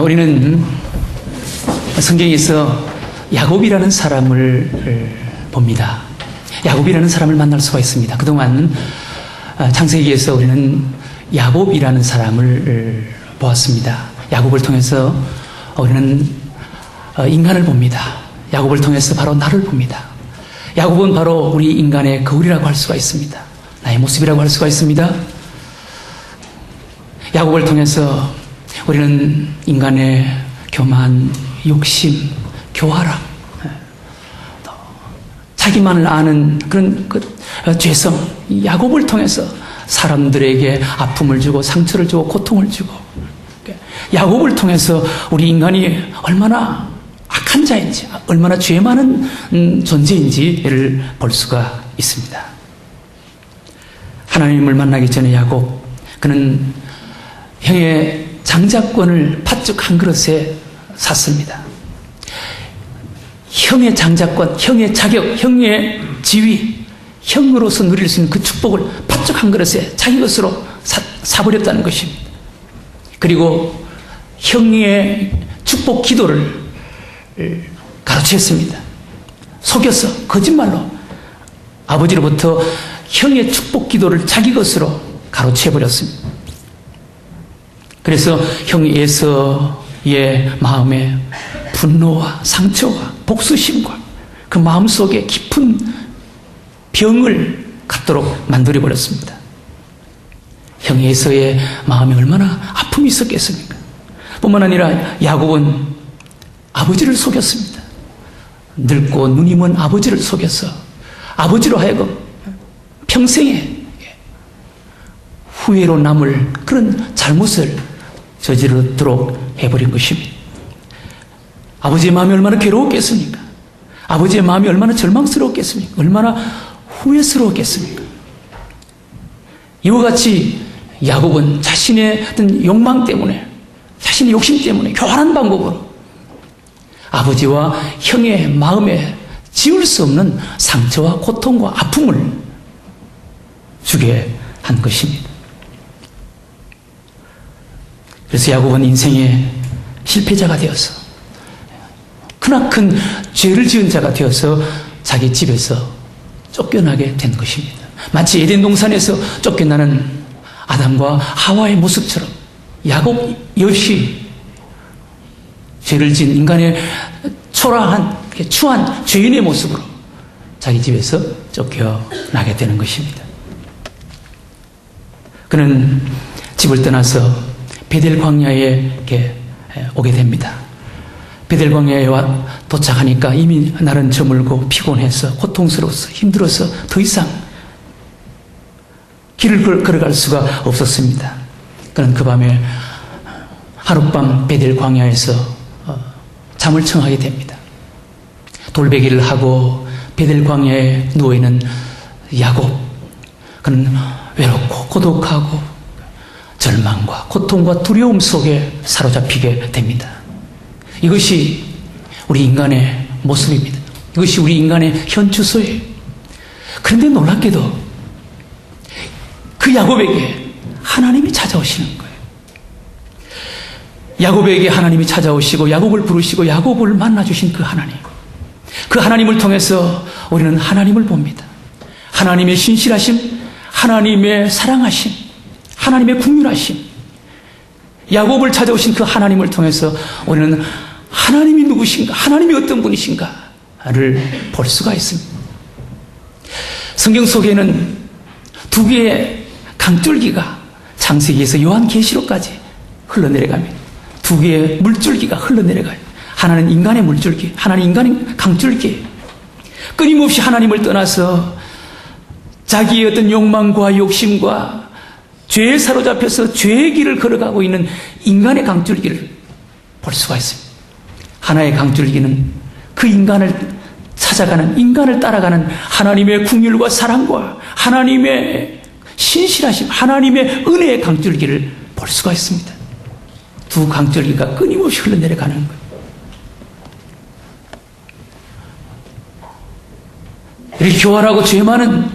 우리는 성경에서 야곱이라는 사람을 봅니다. 야곱이라는 사람을 만날 수가 있습니다. 그동안 창세기에서 우리는 야곱이라는 사람을 보았습니다. 야곱을 통해서 우리는 인간을 봅니다. 야곱을 통해서 바로 나를 봅니다. 야곱은 바로 우리 인간의 거울이라고 할 수가 있습니다. 나의 모습이라고 할 수가 있습니다. 야곱을 통해서 우리는 인간의 교만, 욕심, 교활함, 자기만을 아는 그런 죄성, 야곱을 통해서 사람들에게 아픔을 주고 상처를 주고 고통을 주고, 야곱을 통해서 우리 인간이 얼마나 악한 자인지, 얼마나 죄 많은 존재인지를 볼 수가 있습니다. 하나님을 만나기 전에 야곱, 그는 형의 장자권을 팥죽 한 그릇에 샀습니다. 형의 장자권, 형의 자격, 형의 지위, 형으로서 누릴 수 있는 그 축복을 팥죽 한 그릇에 자기 것으로 사버렸다는 것입니다. 그리고 형의 축복 기도를 가로챘습니다. 속여서 거짓말로 아버지로부터 형의 축복 기도를 자기 것으로 가로채버렸습니다. 그래서 형 에서의 마음에 분노와 상처와 복수심과 그 마음속에 깊은 병을 갖도록 만들어버렸습니다. 형 에서의 마음에 얼마나 아픔이 있었겠습니까? 뿐만 아니라 야곱은 아버지를 속였습니다. 늙고 눈이 먼 아버지를 속여서 아버지로 하여금 평생에 후회로 남을 그런 잘못을 저지르도록 해버린 것입니다. 아버지의 마음이 얼마나 괴로웠겠습니까? 아버지의 마음이 얼마나 절망스러웠겠습니까? 얼마나 후회스러웠겠습니까? 이와 같이 야곱은 자신의 어떤 욕망 때문에, 자신의 욕심 때문에 교활한 방법으로 아버지와 형의 마음에 지울 수 없는 상처와 고통과 아픔을 주게 한 것입니다. 그래서 야곱은 인생의 실패자가 되어서, 크나큰 죄를 지은 자가 되어서 자기 집에서 쫓겨나게 된 것입니다. 마치 에덴 동산에서 쫓겨나는 아담과 하와의 모습처럼 야곱 역시 죄를 지은 인간의 초라한, 추한 죄인의 모습으로 자기 집에서 쫓겨나게 되는 것입니다. 그는 집을 떠나서 베델 광야에 이렇게 오게 됩니다. 베델 광야에 도착하니까 이미 날은 저물고 피곤해서 고통스러워서 힘들어서 더 이상 길을 걸어갈 수가 없었습니다. 그는 그 밤에 하룻밤 베델 광야에서 잠을 청하게 됩니다. 돌베개를 하고 베델 광야에 누워있는 야곱, 그는 외롭고 고독하고 절망과 고통과 두려움 속에 사로잡히게 됩니다. 이것이 우리 인간의 모습입니다. 이것이 우리 인간의 현 주소예요. 그런데 놀랍게도 그 야곱에게 하나님이 찾아오시는 거예요. 야곱에게 하나님이 찾아오시고 야곱을 부르시고 야곱을 만나주신 그 하나님. 그 하나님을 통해서 우리는 하나님을 봅니다. 하나님의 신실하심, 하나님의 사랑하심, 하나님의 긍휼하심, 야곱을 찾아오신 그 하나님을 통해서 우리는 하나님이 누구신가, 하나님이 어떤 분이신가를 볼 수가 있습니다. 성경 속에는 두 개의 강줄기가 창세기에서 요한계시록까지 흘러내려갑니다. 두 개의 물줄기가 흘러내려가요. 하나는 인간의 물줄기, 하나는 인간의 강줄기. 끊임없이 하나님을 떠나서 자기의 어떤 욕망과 욕심과 죄에 사로잡혀서 죄의 길을 걸어가고 있는 인간의 강줄기를 볼 수가 있습니다. 하나의 강줄기는 그 인간을 찾아가는, 인간을 따라가는 하나님의 긍휼과 사랑과 하나님의 신실하심, 하나님의 은혜의 강줄기를 볼 수가 있습니다. 두 강줄기가 끊임없이 흘러내려가는 거예요. 이렇게 교활하고 죄 많은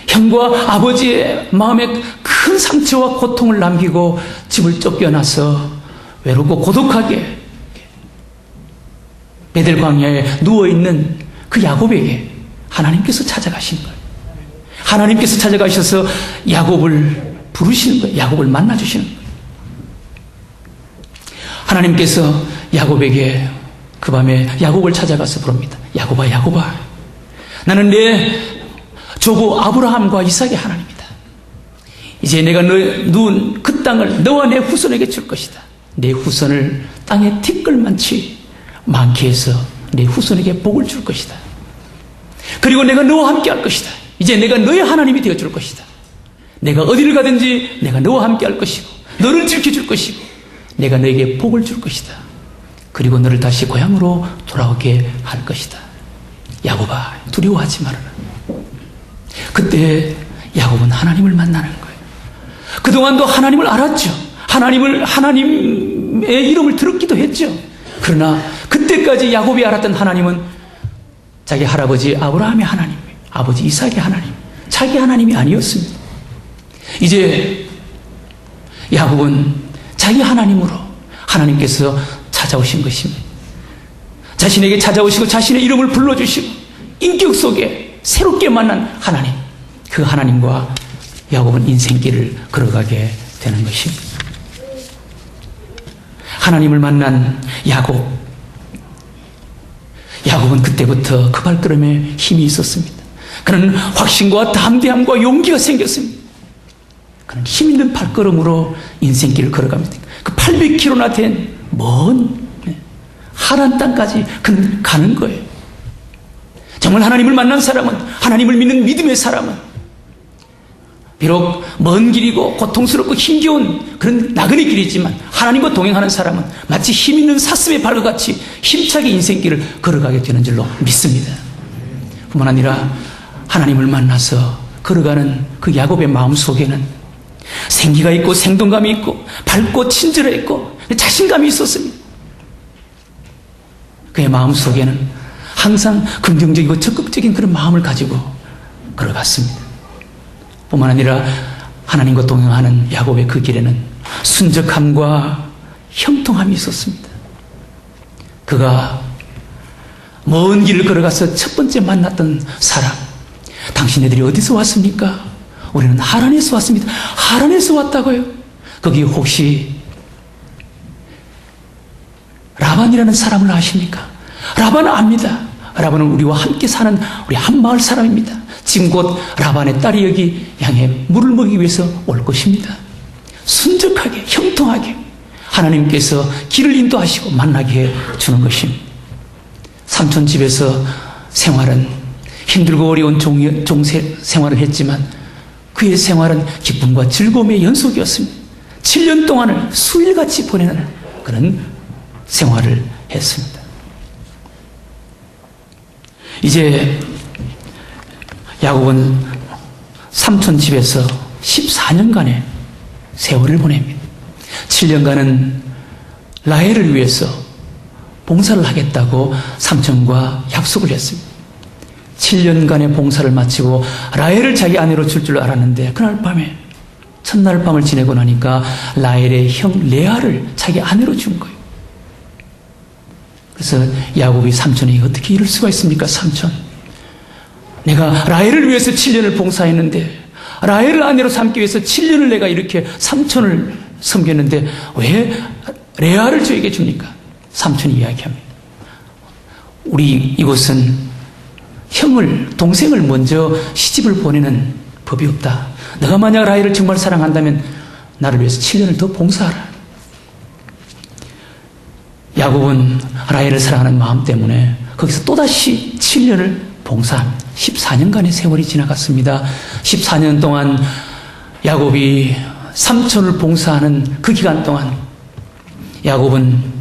형과 아버지의 마음에 큰 상처와 고통을 남기고 집을 쫓겨나서 외롭고 고독하게 베델 광야에 누워있는 그 야곱에게 하나님께서 찾아가신 거예요. 하나님께서 찾아가셔서 야곱을 부르시는 거예요. 야곱을 만나주시는 거예요. 하나님께서 야곱에게 그 밤에 야곱을 찾아가서 부릅니다. 야곱아, 야곱아, 나는 내 조부 아브라함과 이삭의 하나님이다. 이제 내가 누운 그 땅을 너와 내 후손에게 줄 것이다. 내 후손을 땅에 티끌만치 많게 해서 내 후손에게 복을 줄 것이다. 그리고 내가 너와 함께 할 것이다. 이제 내가 너의 하나님이 되어줄 것이다. 내가 어디를 가든지 내가 너와 함께 할 것이고 너를 지켜줄 것이고 내가 너에게 복을 줄 것이다. 그리고 너를 다시 고향으로 돌아오게 할 것이다. 야곱아, 두려워하지 말아라. 그때 야곱은 하나님을 만나는 거예요. 그동안도 하나님을 알았죠. 하나님의 이름을 들었기도 했죠. 그러나 그때까지 야곱이 알았던 하나님은 자기 할아버지 아브라함의 하나님, 아버지 이삭의 하나님, 자기 하나님이 아니었습니다. 이제 야곱은 자기 하나님으로 하나님께서 찾아오신 것입니다. 자신에게 찾아오시고 자신의 이름을 불러주시고 인격 속에 새롭게 만난 하나님, 그 하나님과 야곱은 인생길을 걸어가게 되는 것입니다. 하나님을 만난 야곱은 그때부터 그 발걸음에 힘이 있었습니다. 그는 확신과 담대함과 용기가 생겼습니다. 그는 힘 있는 발걸음으로 인생길을 걸어갑니다. 그 800km나 된 먼 하란 땅까지 그는 가는 거예요. 정말 하나님을 만난 사람은, 하나님을 믿는 믿음의 사람은 비록 먼 길이고 고통스럽고 힘겨운 그런 나그네 길이지만 하나님과 동행하는 사람은 마치 힘 있는 사슴의 발과 같이 힘차게 인생길을 걸어가게 되는 줄로 믿습니다. 뿐만 아니라 하나님을 만나서 걸어가는 그 야곱의 마음 속에는 생기가 있고 생동감이 있고 밝고 친절했고 자신감이 있었습니다. 그의 마음 속에는 항상 긍정적이고 적극적인 그런 마음을 가지고 걸어갔습니다. 뿐만 아니라 하나님과 동행하는 야곱의 그 길에는 순적함과 형통함이 있었습니다. 그가 먼 길을 걸어가서 첫 번째 만났던 사람, 당신네들이 어디서 왔습니까? 우리는 하란에서 왔습니다. 하란에서 왔다고요? 거기 혹시 라반이라는 사람을 아십니까? 라반은 압니다. 라반은 우리와 함께 사는 우리 한 마을 사람입니다. 지금 곧 라반의 딸이 여기 향해 물을 먹이기 위해서 올 것입니다. 순적하게, 형통하게 하나님께서 길을 인도하시고 만나게 해주는 것입니다. 삼촌 집에서 생활은 힘들고 어려운 종세 생활을 했지만 그의 생활은 기쁨과 즐거움의 연속이었습니다. 7년 동안을 수일같이 보내는 그런 생활을 했습니다. 이제 야곱은 삼촌 집에서 14년간의 세월을 보냅니다. 7년간은 라헬을 위해서 봉사를 하겠다고 삼촌과 약속을 했습니다. 7년간의 봉사를 마치고 라헬을 자기 아내로 줄 줄 알았는데 그날 밤에 첫날 밤을 지내고 나니까 라헬의 형 레아를 자기 아내로 준 거예요. 그래서 야곱이 삼촌이 어떻게 이럴 수가 있습니까? 삼촌, 내가 라헬을 위해서 7년을 봉사했는데 라헬을 아내로 삼기 위해서 7년을 내가 이렇게 삼촌을 섬겼는데 왜 레아를 저에게 줍니까? 삼촌이 이야기합니다. 우리 이곳은 형을, 동생을 먼저 시집을 보내는 법이 없다. 너가 만약 라헬을 정말 사랑한다면 나를 위해서 7년을 더 봉사하라. 야곱은 라헬을 사랑하는 마음 때문에 거기서 또다시 7년을 봉사합니다. 14년간의 세월이 지나갔습니다. 14년 동안 야곱이 삼촌을 봉사하는 그 기간 동안 야곱은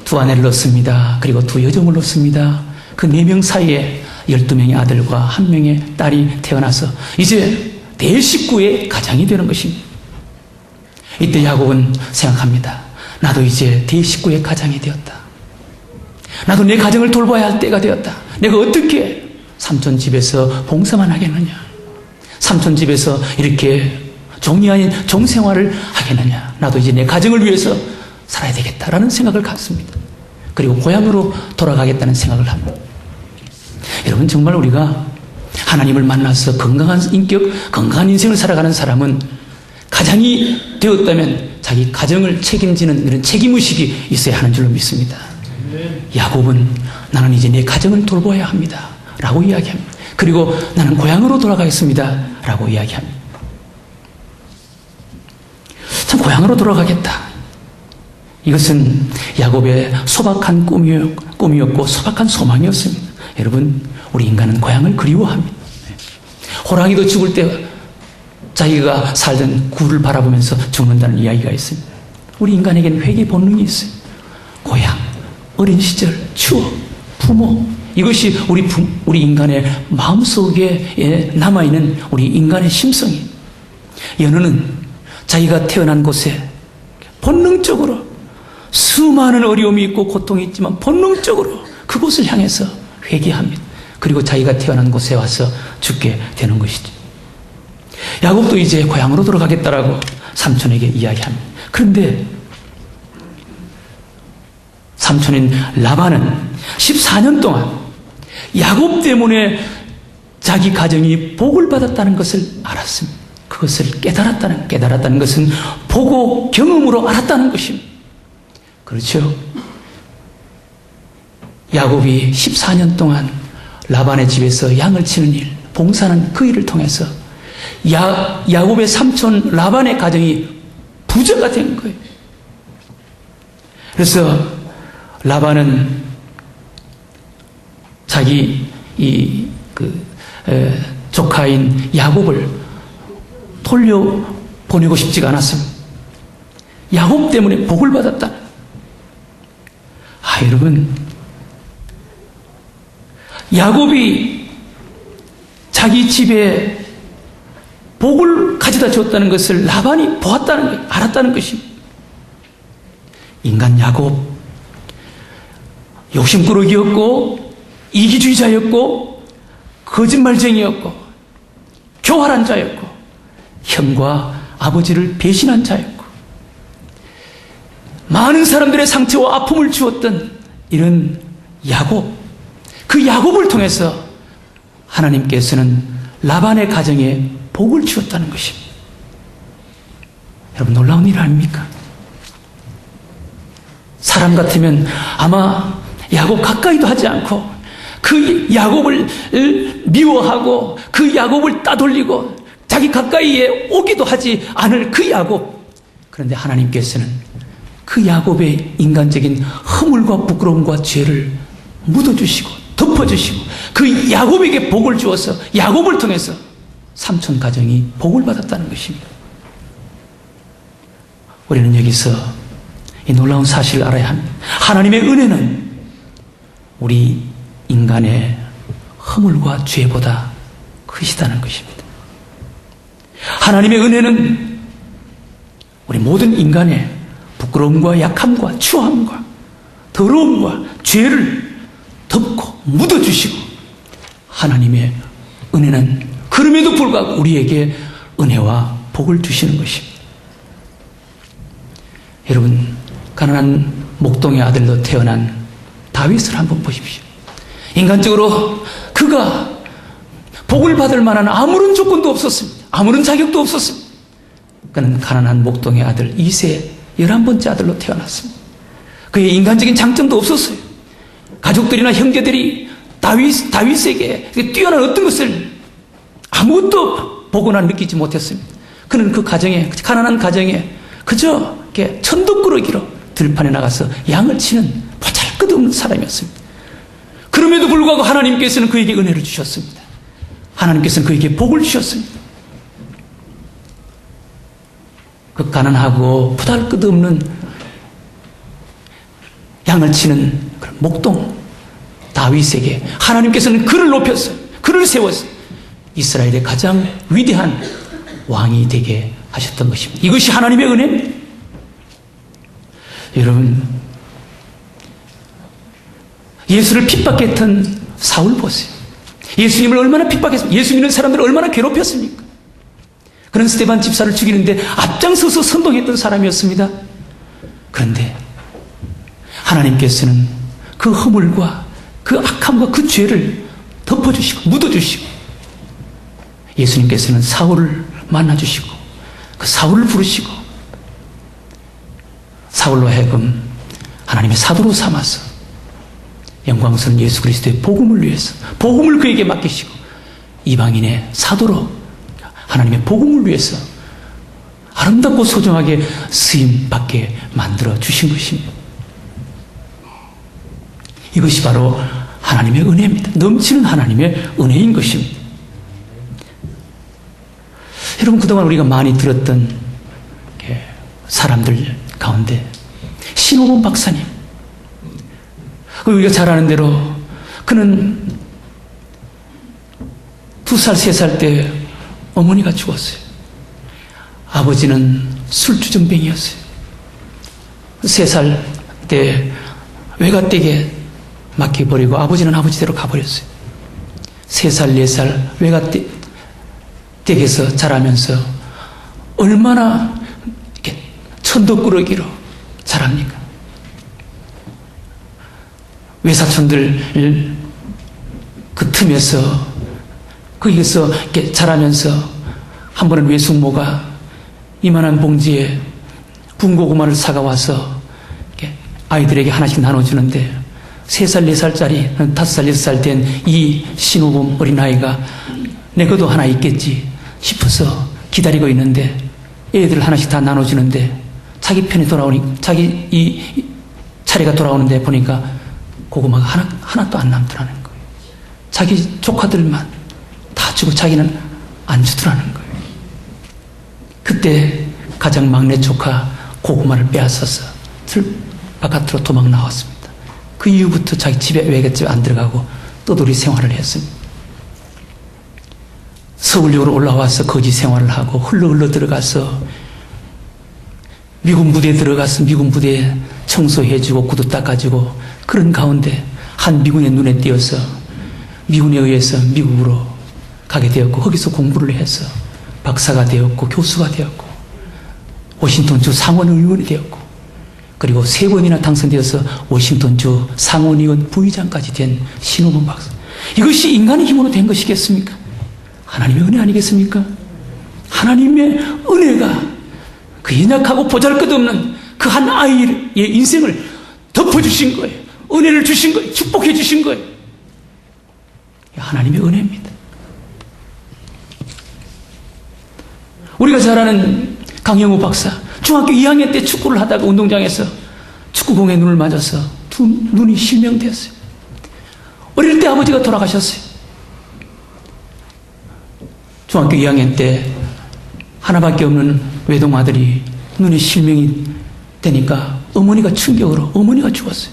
두 아내를 낳습니다. 그리고 두 여종을 낳습니다. 그 4명 사이에 12명의 아들과 1명의 딸이 태어나서 이제 대식구의 가장이 되는 것입니다. 이때 야곱은 생각합니다. 나도 이제 대식구의 가장이 되었다. 나도 내 가정을 돌봐야 할 때가 되었다. 내가 어떻게 삼촌 집에서 봉사만 하겠느냐? 삼촌 집에서 이렇게 종이 아닌 종생활을 하겠느냐? 나도 이제 내 가정을 위해서 살아야 되겠다라는 생각을 갖습니다. 그리고 고향으로 돌아가겠다는 생각을 합니다. 여러분, 정말 우리가 하나님을 만나서 건강한 인격, 건강한 인생을 살아가는 사람은 가장이 되었다면 자기 가정을 책임지는 이런 책임의식이 있어야 하는 줄로 믿습니다. 야곱은 나는 이제 내 가정을 돌봐야 합니다 라고 이야기합니다. 그리고 나는 고향으로 돌아가겠습니다 라고 이야기합니다. 참, 고향으로 돌아가겠다. 이것은 야곱의 소박한 꿈이었고 소박한 소망이었습니다. 여러분, 우리 인간은 고향을 그리워합니다. 호랑이도 죽을 때 자기가 살던 굴을 바라보면서 죽는다는 이야기가 있습니다. 우리 인간에게는 회귀 본능이 있어요. 고향, 어린 시절, 추억, 부모, 이것이 우리 인간의 마음속에 남아있는 우리 인간의 심성이에요. 연우는 자기가 태어난 곳에 본능적으로 수많은 어려움이 있고 고통이 있지만 본능적으로 그곳을 향해서 회개합니다. 그리고 자기가 태어난 곳에 와서 죽게 되는 것이죠. 야곱도 이제 고향으로 돌아가겠다라고 삼촌에게 이야기합니다. 그런데 삼촌인 라반은 14년 동안 야곱 때문에 자기 가정이 복을 받았다는 것을 알았습니다. 그것을 깨달았다는 것은 보고 경험으로 알았다는 것입니다. 그렇죠? 야곱이 14년 동안 라반의 집에서 양을 치는 일, 봉사하는 그 일을 통해서 야곱의 삼촌 라반의 가정이 부자가 된 거예요. 그래서 라반은 자기 조카인 야곱을 돌려보내고 싶지가 않았습니다. 야곱 때문에 복을 받았다. 여러분, 야곱이 자기 집에 복을 가져다 줬다는 것을 라반이 알았다는 것입니다. 인간 야곱, 욕심꾸러기였고 이기주의자였고 거짓말쟁이였고 교활한 자였고 형과 아버지를 배신한 자였고 많은 사람들의 상처와 아픔을 주었던 이런 야곱, 그 야곱을 통해서 하나님께서는 라반의 가정에 복을 주었다는 것입니다. 여러분, 놀라운 일 아닙니까? 사람 같으면 아마 야곱 가까이도 하지 않고 그 야곱을 미워하고 그 야곱을 따돌리고 자기 가까이에 오기도 하지 않을 그 야곱. 그런데 하나님께서는 그 야곱의 인간적인 허물과 부끄러움과 죄를 묻어주시고 덮어주시고 그 야곱에게 복을 주어서 야곱을 통해서 삼촌 가정이 복을 받았다는 것입니다. 우리는 여기서 이 놀라운 사실을 알아야 합니다. 하나님의 은혜는 우리 인간의 허물과 죄보다 크시다는 것입니다. 하나님의 은혜는 우리 모든 인간의 부끄러움과 약함과 추함과 더러움과 죄를 덮고 묻어주시고, 하나님의 은혜는 그럼에도 불구하고 우리에게 은혜와 복을 주시는 것입니다. 여러분, 가난한 목동의 아들로 태어난 다윗을 한번 보십시오. 인간적으로 그가 복을 받을 만한 아무런 조건도 없었습니다. 아무런 자격도 없었습니다. 그는 가난한 목동의 아들 이세 11번째 아들로 태어났습니다. 그의 인간적인 장점도 없었어요. 가족들이나 형제들이 다윗에게 뛰어난 어떤 것을 아무것도 보거나 느끼지 못했습니다. 그는 그 가정에, 가난한 가정에 그저 이렇게 천덕꾸러기로 들판에 나가서 양을 치는 보잘것없는 사람이었습니다. 그럼에도 불구하고 하나님께서는 그에게 은혜를 주셨습니다. 하나님께서는 그에게 복을 주셨습니다. 그 가난하고 보잘것없는 양을 치는 그런 목동 다윗에게 하나님께서는 그를 높였어요. 그를 세웠어요. 이스라엘의 가장 위대한 왕이 되게 하셨던 것입니다. 이것이 하나님의 은혜입니다. 여러분, 예수를 핍박했던 사울 보세요. 예수님을 얼마나 핍박했습니까? 예수 믿는 사람들을 얼마나 괴롭혔습니까? 그런 스데반 집사를 죽이는데 앞장서서 선동했던 사람이었습니다. 그런데 하나님께서는 그 허물과 그 악함과 그 죄를 덮어주시고 묻어주시고, 예수님께서는 사울을 만나주시고 그 사울을 부르시고 사울로 하여금 하나님의 사도로 삼아서 영광스러운 예수 그리스도의 복음을 위해서 복음을 그에게 맡기시고 이방인의 사도로 하나님의 복음을 위해서 아름답고 소중하게 쓰임받게 만들어 주신 것입니다. 이것이 바로 하나님의 은혜입니다. 넘치는 하나님의 은혜인 것입니다. 여러분, 그동안 우리가 많이 들었던 사람들 가운데 신호범 박사님, 우리가 잘 아는 대로 그는 2살, 3살 때 어머니가 죽었어요. 아버지는 술주정뱅이였어요. 3살 때 외갓댁에 맡겨버리고 아버지는 아버지대로 가버렸어요. 3살, 4살 외갓댁에서 자라면서 얼마나 이렇게 천덕꾸러기로 자랍니까? 외사촌들 그 틈에서 거기서 이렇게 자라면서 한 번은 외숙모가 이만한 봉지에 군고구마를 사가와서 아이들에게 하나씩 나눠주는데 3살, 4살짜리, 5살, 6살 된 이 신호범 어린아이가 내 것도 하나 있겠지 싶어서 기다리고 있는데 애들 하나씩 다 나눠주는데 자기 편이 돌아오니 자기 이 차례가 돌아오는데 보니까 고구마가 하나도 안 남더라는 거예요. 자기 조카들만 다 주고 자기는 안 주더라는 거예요. 그때 가장 막내 조카 고구마를 빼앗아서 틀 바깥으로 도망 나왔습니다. 그 이후부터 자기 집에 외갓집에 안 들어가고 떠돌이 생활을 했습니다. 서울역으로 올라와서 거지 생활을 하고 흘러 들어가서 미군 부대에 들어가서 미군 부대에 청소해주고 구두 닦아주고 그런 가운데 한 미군의 눈에 띄어서 미군에 의해서 미국으로 가게 되었고 거기서 공부를 해서 박사가 되었고 교수가 되었고 워싱턴주 상원의원이 되었고 그리고 3번이나 당선되어서 워싱턴주 상원의원 부의장까지 된 신호범 박사. 이것이 인간의 힘으로 된 것이겠습니까? 하나님의 은혜 아니겠습니까? 하나님의 은혜가 그 연약하고 보잘것없는 그 한 아이의 인생을 덮어주신 거예요. 은혜를 주신 거예요. 축복해 주신 거예요. 하나님의 은혜입니다. 우리가 잘 아는 강영우 박사, 중학교 2학년 때 축구를 하다가 운동장에서 축구공에 눈을 맞아서 눈이 실명되었어요. 어릴 때 아버지가 돌아가셨어요. 중학교 2학년 때 하나밖에 없는 외동아들이 눈이 실명이 되니까 어머니가 충격으로 어머니가 죽었어요.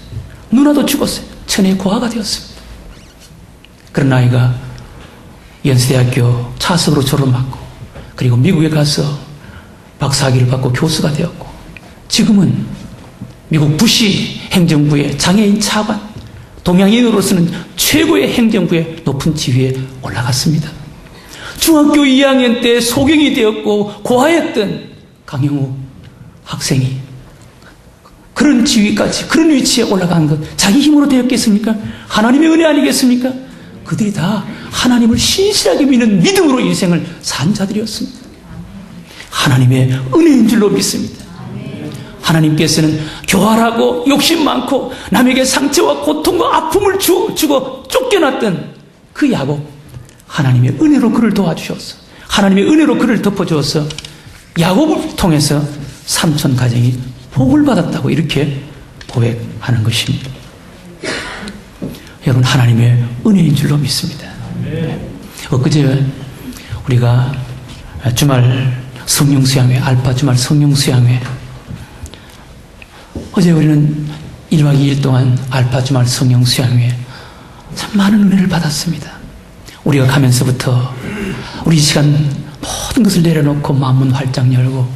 누나도 죽었어요. 천의 고아가 되었습니다. 그런 아이가 연세대학교 차석으로 졸업하고 그리고 미국에 가서 박사학위를 받고 교수가 되었고 지금은 미국 부시 행정부의 장애인 차관, 동양인으로서는 최고의 행정부의 높은 지위에 올라갔습니다. 중학교 2학년 때 소경이 되었고 고아였던 강영우 학생이 그런 지위까지 그런 위치에 올라간 것 자기 힘으로 되었겠습니까? 하나님의 은혜 아니겠습니까? 그들이 다 하나님을 신실하게 믿는 믿음으로 인생을 산 자들이었습니다. 하나님의 은혜인 줄로 믿습니다. 하나님께서는 교활하고 욕심 많고 남에게 상처와 고통과 아픔을 주고 쫓겨났던 그 야곱, 하나님의 은혜로 그를 도와주셔서 하나님의 은혜로 그를 덮어주어서 야곱을 통해서 삼촌 가정이 복을 받았다고 이렇게 고백하는 것입니다. 여러분, 하나님의 은혜인 줄로 믿습니다. 엊그제 우리가 주말 성령수양회, 알파 주말 성령수양회, 어제 우리는 1박 2일 동안 알파 주말 성령수양회 참 많은 은혜를 받았습니다. 우리가 가면서부터 우리 이 시간 모든 것을 내려놓고 마음문 활짝 열고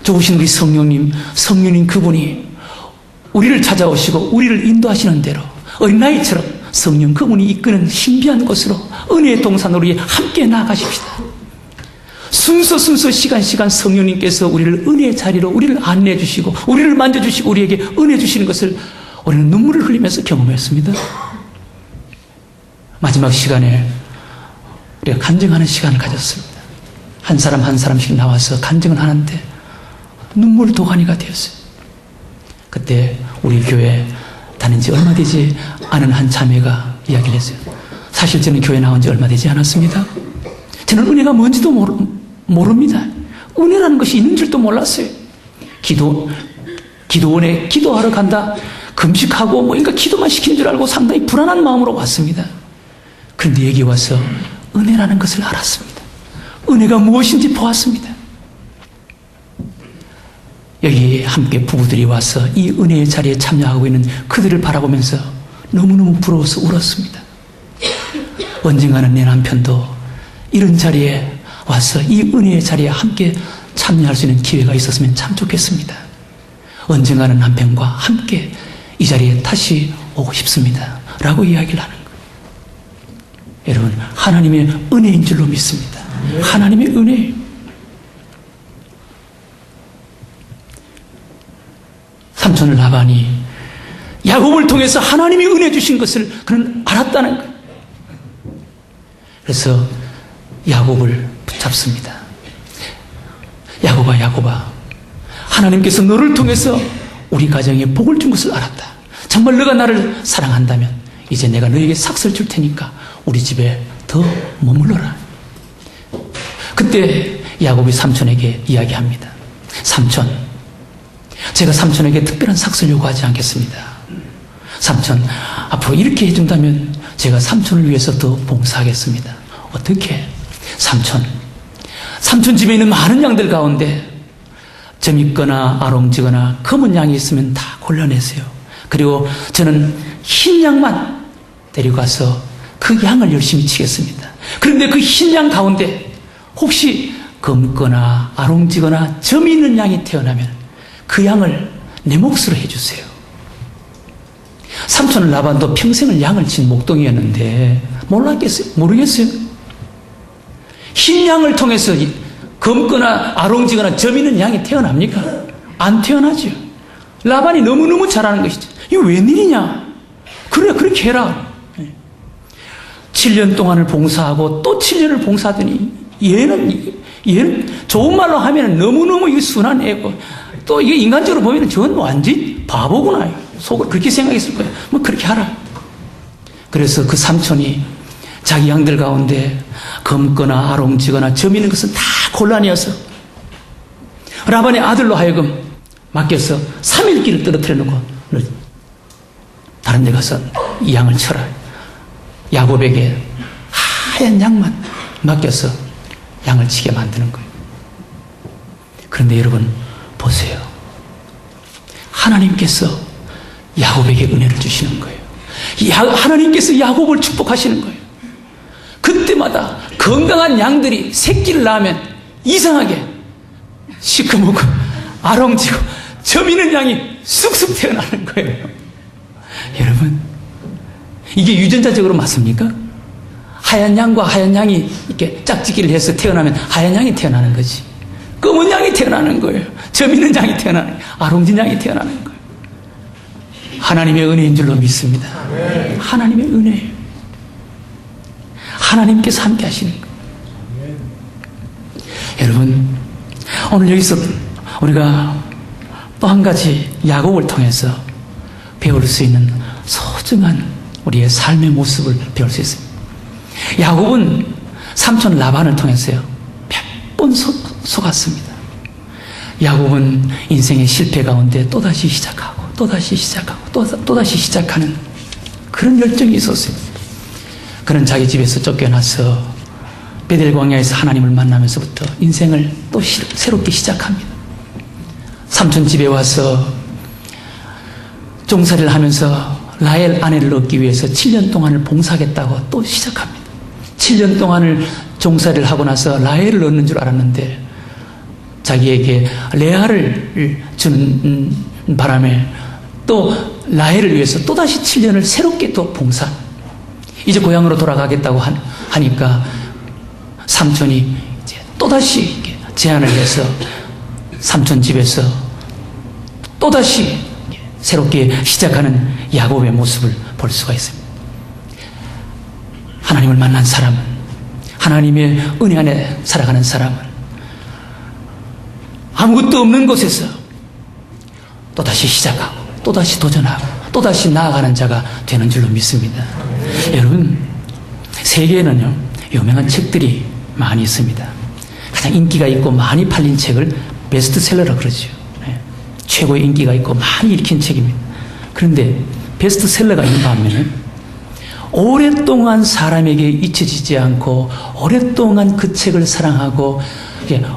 좋으신 우리 성령님 그분이 우리를 찾아오시고 우리를 인도하시는 대로 어린아이처럼 성령 그분이 이끄는 신비한 곳으로 은혜의 동산으로 함께 나아가십시다. 순서 시간 성령님께서 우리를 은혜의 자리로 우리를 안내해 주시고 우리를 만져주시고 우리에게 은혜 주시는 것을 우리는 눈물을 흘리면서 경험했습니다. 마지막 시간에 우리가 간증하는 시간을 가졌습니다. 한 사람 한 사람씩 나와서 간증을 하는데 눈물 도가니가 되었어요. 그때 우리 교회 다닌 지 얼마 되지 않은 한 자매가 이야기를 했어요. 사실 저는 교회 나온 지 얼마 되지 않았습니다. 저는 은혜가 뭔지도 모릅니다. 은혜라는 것이 있는 줄도 몰랐어요. 기도원에 기도하러 간다, 금식하고 뭔가 기도만 시킨 줄 알고 상당히 불안한 마음으로 왔습니다. 그런데 여기 와서 은혜라는 것을 알았습니다. 은혜가 무엇인지 보았습니다. 여기 함께 부부들이 와서 이 은혜의 자리에 참여하고 있는 그들을 바라보면서 너무너무 부러워서 울었습니다. 언젠가는 내 남편도 이런 자리에 와서 이 은혜의 자리에 함께 참여할 수 있는 기회가 있었으면 참 좋겠습니다. 언젠가는 남편과 함께 이 자리에 다시 오고 싶습니다. 라고 이야기를 하는 거예요. 여러분, 하나님의 은혜인 줄로 믿습니다. 하나님의 은혜. 삼촌을 라반이 야곱을 통해서 하나님이 은혜 주신 것을 그는 알았다는 거예요. 그래서 야곱을 붙잡습니다. 야곱아, 하나님께서 너를 통해서 우리 가정에 복을 준 것을 알았다. 정말 너가 나를 사랑한다면 이제 내가 너에게 삭슬 줄 테니까 우리 집에 더 머물러라. 그때 야곱이 삼촌에게 이야기합니다. 삼촌, 제가 삼촌에게 특별한 삭슬 요구하지 않겠습니다. 삼촌, 앞으로 이렇게 해준다면 제가 삼촌을 위해서 더 봉사하겠습니다. 어떻게? 삼촌 집에 있는 많은 양들 가운데 점 있거나 아롱지거나 검은 양이 있으면 다 골라내세요. 그리고 저는 흰 양만 데려가서 그 양을 열심히 치겠습니다. 그런데 그 흰 양 가운데 혹시 검거나 아롱지거나 점이 있는 양이 태어나면 그 양을 내 몫으로 해주세요. 삼촌 라반도 평생을 양을 친 목동이었는데 모르겠어요? 흰 양을 통해서 검거나 아롱지거나 점 있는 양이 태어납니까? 안 태어나죠. 라반이 너무너무 잘하는 것이죠. 이거 웬일이냐? 그래, 그렇게 해라. 7년 동안을 봉사하고 또 7년을 봉사하더니 얘는 좋은 말로 하면 너무너무 이게 순한 애고 또 이게 인간적으로 보면 저건 완전히 바보구나. 속으로 그렇게 생각했을 거예요. 뭐 그렇게 하라. 그래서 그 삼촌이 자기 양들 가운데 검거나 아롱지거나 점 있는 것은 다 곤란이어서 라반의 아들로 하여금 맡겨서 3일길을 떨어뜨려 놓고 다른 데 가서 이 양을 쳐라. 야곱에게 하얀 양만 맡겨서 양을 치게 만드는 거예요. 그런데 여러분 보세요. 하나님께서 야곱에게 은혜를 주시는 거예요. 하나님께서 야곱을 축복하시는 거예요. 그때마다 건강한 양들이 새끼를 낳으면 이상하게 시커멓고 아롱지고 점 있는 양이 쑥쑥 태어나는 거예요. 여러분, 이게 유전자적으로 맞습니까? 하얀 양과 하얀 양이 이렇게 짝짓기를 해서 태어나면 하얀 양이 태어나는 거지. 검은 양이 태어나는 거예요. 점 있는 양이 태어나는 거예요. 아롱진 양이 태어나는 거예요. 하나님의 은혜인 줄로 믿습니다. 하나님의 은혜예요. 하나님께서 함께 하시는 거예요. 여러분, 오늘 여기서 우리가 또 한 가지 야곱을 통해서 배울 수 있는 소중한 우리의 삶의 모습을 배울 수 있습니다. 야곱은 삼촌 라반을 통해서요, 몇 번 속았습니다. 야곱은 인생의 실패 가운데 또다시 시작하고 또다시 시작하고 또다시 시작하는 그런 열정이 있었어요. 그는 자기 집에서 쫓겨나서 베델 광야에서 하나님을 만나면서부터 인생을 또 새롭게 시작합니다. 삼촌 집에 와서 종살이를 하면서 라헬 아내를 얻기 위해서 7년 동안을 봉사하겠다고 또 시작합니다. 7년 동안을 종살이를 하고 나서 라헬을 얻는 줄 알았는데 자기에게 레아를 주는 바람에 또 라헬을 위해서 또다시 7년을 새롭게 또 봉사. 이제 고향으로 돌아가겠다고 하니까 삼촌이 이제 또다시 제안을 해서 삼촌 집에서 또다시 새롭게 시작하는 야곱의 모습을 볼 수가 있습니다. 하나님을 만난 사람은, 하나님의 은혜 안에 살아가는 사람은 아무것도 없는 곳에서 또다시 시작하고 또다시 도전하고 또다시 나아가는 자가 되는 줄로 믿습니다. 여러분, 세계에는요 유명한 책들이 많이 있습니다. 가장 인기가 있고 많이 팔린 책을 베스트셀러라고 그러죠. 최고의 인기가 있고 많이 읽힌 책입니다. 그런데 베스트셀러가 있는 반면에 오랫동안 사람에게 잊혀지지 않고 오랫동안 그 책을 사랑하고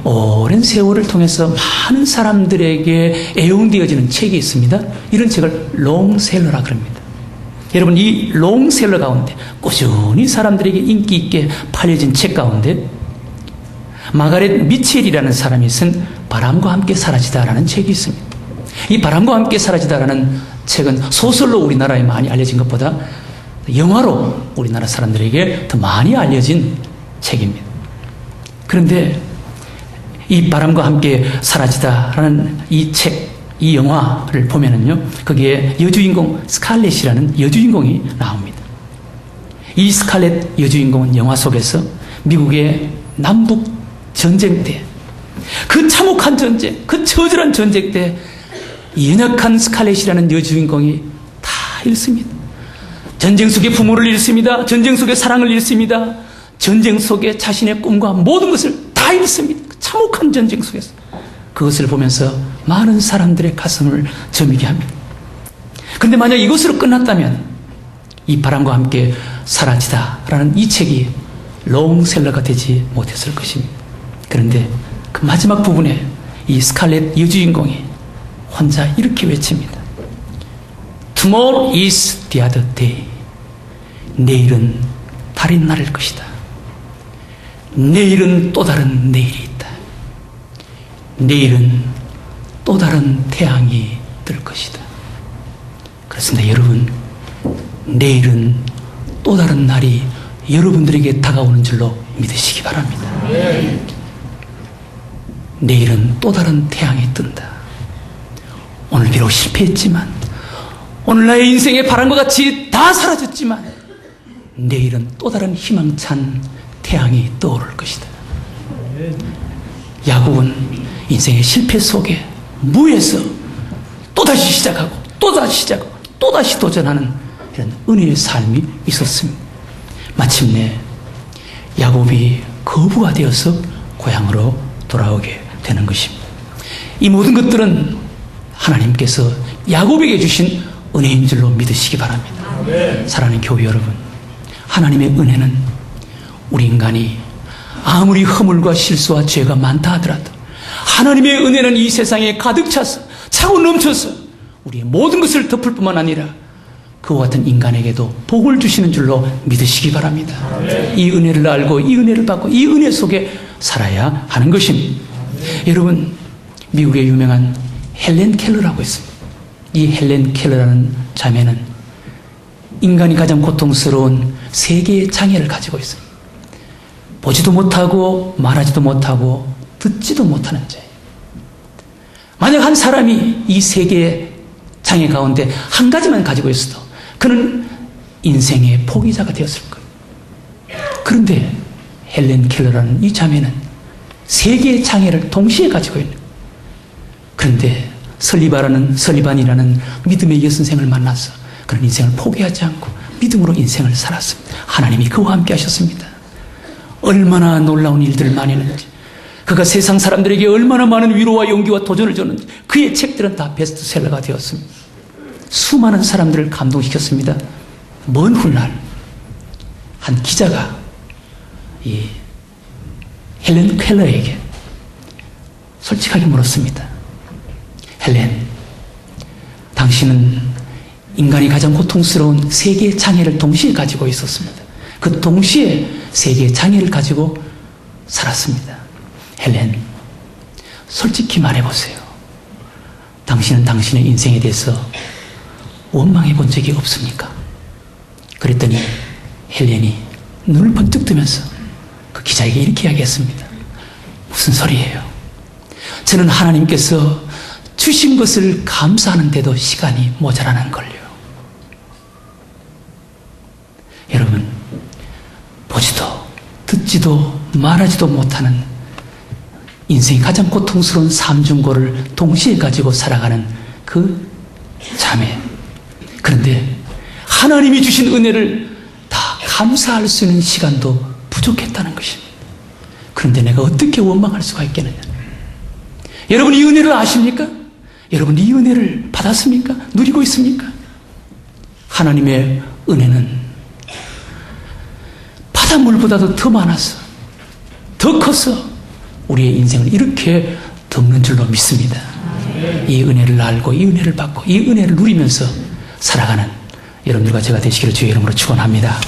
오랜 세월을 통해서 많은 사람들에게 애용되어지는 책이 있습니다. 이런 책을 롱셀러라 그럽니다. 여러분, 이 롱셀러 가운데 꾸준히 사람들에게 인기 있게 팔려진 책 가운데 마가렛 미첼이라는 사람이 쓴 바람과 함께 사라지다라는 책이 있습니다. 이 바람과 함께 사라지다라는 책은 소설로 우리나라에 많이 알려진 것보다 영화로 우리나라 사람들에게 더 많이 알려진 책입니다. 그런데 이 바람과 함께 사라지다라는 이 책, 이 영화를 보면은요, 거기에 여주인공 스칼렛이라는 여주인공이 나옵니다. 이 스칼렛 여주인공은 영화 속에서 미국의 남북 전쟁 때, 그 참혹한 전쟁, 그 처절한 전쟁 때 연약한 스칼렛이라는 여주인공이 다 잃습니다. 전쟁 속에 부모를 잃습니다. 전쟁 속에 사랑을 잃습니다. 전쟁 속에 자신의 꿈과 모든 것을 다 잃습니다. 참혹한 전쟁 속에서 그것을 보면서 많은 사람들의 가슴을 저미게 합니다. 그런데 만약 이것으로 끝났다면 이 바람과 함께 사라지다라는 이 책이 롱셀러가 되지 못했을 것입니다. 그런데 그 마지막 부분에 이 스칼렛 여주인공이 혼자 이렇게 외칩니다. Tomorrow is the other day. 내일은 다른 날일 것이다. 내일은 또 다른 내일이 있다. 내일은 또 다른 태양이 뜰 것이다. 그렇습니다. 여러분, 내일은 또 다른 날이 여러분들에게 다가오는 줄로 믿으시기 바랍니다. 내일은 또 다른 태양이 뜬다. 오늘 비록 실패했지만, 오늘 나의 인생의 바람과 같이 다 사라졌지만, 내일은 또 다른 희망찬 태양이 떠오를 것이다. 야곱은 인생의 실패 속에 무에서 또다시 시작하고 또다시 시작하고 또다시 도전하는 이런 은혜의 삶이 있었습니다. 마침내 야곱이 거부가 되어서 고향으로 돌아오게 되는 것입니다. 이 모든 것들은 하나님께서 야곱에게 주신 은혜인 줄로 믿으시기 바랍니다. 사랑하는 교회 여러분, 하나님의 은혜는 우리 인간이 아무리 허물과 실수와 죄가 많다 하더라도 하나님의 은혜는 이 세상에 가득 차서 차고 넘쳐서 우리의 모든 것을 덮을 뿐만 아니라 그와 같은 인간에게도 복을 주시는 줄로 믿으시기 바랍니다. 이 은혜를 알고 이 은혜를 받고 이 은혜 속에 살아야 하는 것입니다. 여러분, 미국의 유명한 헬렌 켈러라고 있습니다. 이 헬렌 켈러라는 자매는 인간이 가장 고통스러운 세 개의 장애를 가지고 있습니다. 보지도 못하고 말하지도 못하고 듣지도 못하는 자예요. 만약 한 사람이 이 세 개의 장애 가운데 한 가지만 가지고 있어도 그는 인생의 포기자가 되었을 거예요. 그런데 헬렌 켈러라는 이 자매는 세 개의 장애를 동시에 가지고 있는 거예요. 그런데 설리반이라는 믿음의 여선생을 만나서 그런 인생을 포기하지 않고 믿음으로 인생을 살았습니다. 하나님이 그와 함께 하셨습니다. 얼마나 놀라운 일들을 많이 했는지, 그가 세상 사람들에게 얼마나 많은 위로와 용기와 도전을 줬는지, 그의 책들은 다 베스트셀러가 되었습니다. 수많은 사람들을 감동시켰습니다. 먼 훗날 한 기자가 이 헬렌 켈러에게 솔직하게 물었습니다. 헬렌, 당신은 인간이 가장 고통스러운 세 개의 장애를 동시에 가지고 있었습니다. 그 동시에 세 개의 장애를 가지고 살았습니다. 헬렌, 솔직히 말해보세요. 당신은 당신의 인생에 대해서 원망해 본 적이 없습니까? 그랬더니 헬렌이 눈을 번쩍 뜨면서 그 기자에게 이렇게 이야기했습니다. 무슨 소리예요? 저는 하나님께서 주신 것을 감사하는데도 시간이 모자라는 걸요. 여러분, 보지도 듣지도 말하지도 못하는 인생이 가장 고통스러운 삼중고를 동시에 가지고 살아가는 그 자매. 그런데 하나님이 주신 은혜를 다 감사할 수 있는 시간도 부족했다는 것입니다. 그런데 내가 어떻게 원망할 수가 있겠느냐? 여러분, 이 은혜를 아십니까? 여러분, 이 은혜를 받았습니까? 누리고 있습니까? 하나님의 은혜는 바닷물보다도 더 많아서, 더 커서 우리의 인생을 이렇게 덮는 줄로 믿습니다. 이 은혜를 알고 이 은혜를 받고 이 은혜를 누리면서 살아가는 여러분들과 제가 되시기를 주의 이름으로 축원합니다.